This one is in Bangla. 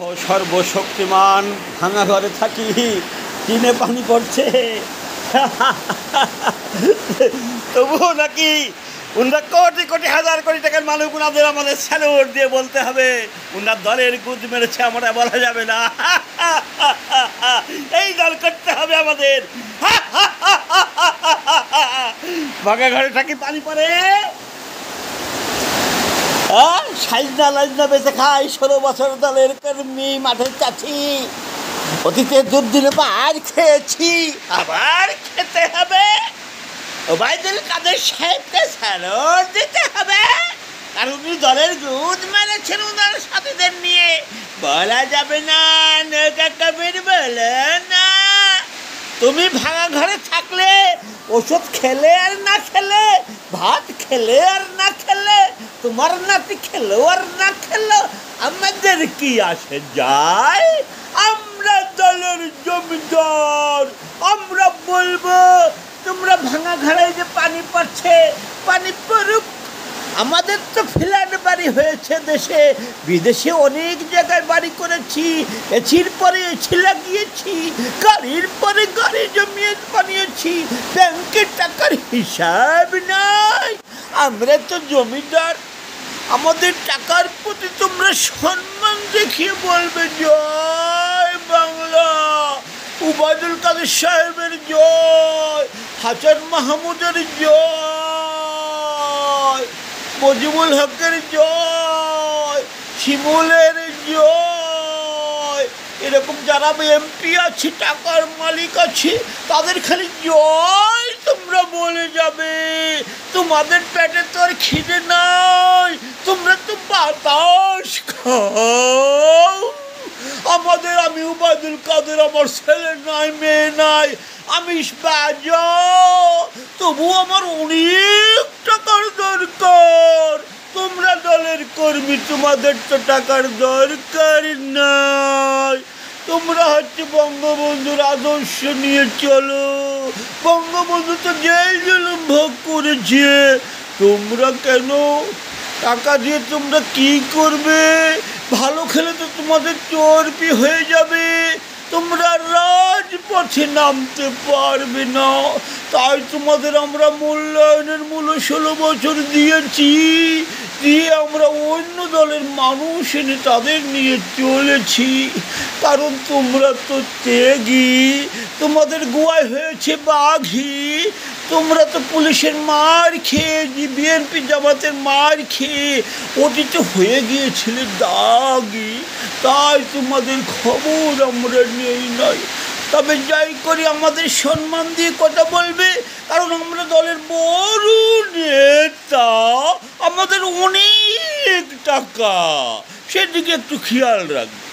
ও সর্বশক্তিমান, ভাঙা ঘরে থাকি, টিনে পানি পড়ছে, তবুও নাকি উনারা কোটি কোটি হাজার কোটি টাকার মালিক, উনাদের আমাদের স্যালুট দিয়ে বলতে হবে উনার দলের গুদ মেরেছে, আমরা বলা যাবে না। এই দল করতে হবে আমাদের। ভাঙা ঘরে থাকি, পানি পড়ে, সাইজনা লাইজনা বেঁচে খাই, 16 বছর দলের কর্মী, মাঠের চাচি, অতীতে দুর্দিনে পার খেয়েছি, আবার খেতে হবে। ওবায়দুল কাদের সাহেবকে স্যালুট দিতে হবে, আর উনি দলের গুদ মেরেছেন উনার সাথীদের নিয়ে, বলা যাবে না। নৌকা কবির বলে না, তুমি ভাঙা ঘরে থাকলে, ওষুধ খেলে আর না খেলে, ভাত খেলে আর না খেলে, তোমার নাতি খেলো আর না খেলো, আমাদের কি আসে যায়? আমরা দলের জমিদার, আমরা বলবো তোমরা ভাঙা ঘরে যে পানি পড়ছে, পানি পড়ুক। আমাদের তো ফ্ল্যাট বাড়ি হয়েছে দেশে, বিদেশে অনেক জায়গায় বাড়ি করেছি, এসির পরে এসি লাগিয়েছি, গাড়ির পরে গাড়ি জমিয়ে বানিয়েছি, ব্যাংকের টাকার হিসাব নাই। আমরা তো জমিদার, আমাদের টাকার প্রতি তোমরা সম্মান দেখিয়ে বলবে জয় বাংলা, ওবায়দুল কাদের সাহেবের জয়, হাসান মাহমুদের জয়, মজিবুল হকের জয়, শিমুলের জয়, এরকম যারা এমপি আছে, টাকার মালিক আছে, তাদের খালি জয় তোমরা বলে যাবে। তোমাদের পেটে তো আর খিদে নাই, তোমরা তো বাতাস খাও। আমাদের, আমি ওবায়দুল কাদের, আমার ছেলে নাই, মেয়ে নাই, আমি বাজা, তবু আমার অনেক টাকার দরকার। তোমরা দলের কর্মী, তোমাদের তো টাকার দরকার নাই। তোমরা হচ্ছে বঙ্গবন্ধুর আদর্শ নিয়ে চলো, বঙ্গবন্ধু তো জেল জুলুম ভোগ করেছে, তোমরা কেন? টাকা দিয়ে তোমরা কি করবে? ভালো খেলে তো তোমাদের চর্বি হয়ে যাবে, তোমরা রাজপথে নামতে পারবে না। তাই তোমাদের আমরা মূল্যায়নের মূল্য 16 বছর দিয়েছি, দিয়ে আমরা অন্য দলের মানুষ এনে তাদের নিয়ে চলেছি। কারণ তোমরা তো ত্যাগী, তোমাদের গোয়ায় হয়েছে বাঘি, তোমরা তো পুলিশের মার খেয়ে, বিএনপি জামাতের মার খেয়ে অতীতে হয়ে গিয়েছিলে দাগি, তাই তোমাদের খবর আমরা নেই নাই। তবে যাই করি, আমাদের সম্মান দিয়ে কথা বলবে, কারণ আমরা দলের বড় নেতা, আমাদের অনেক টাকা, সেদিকে একটু খেয়াল রাখবে।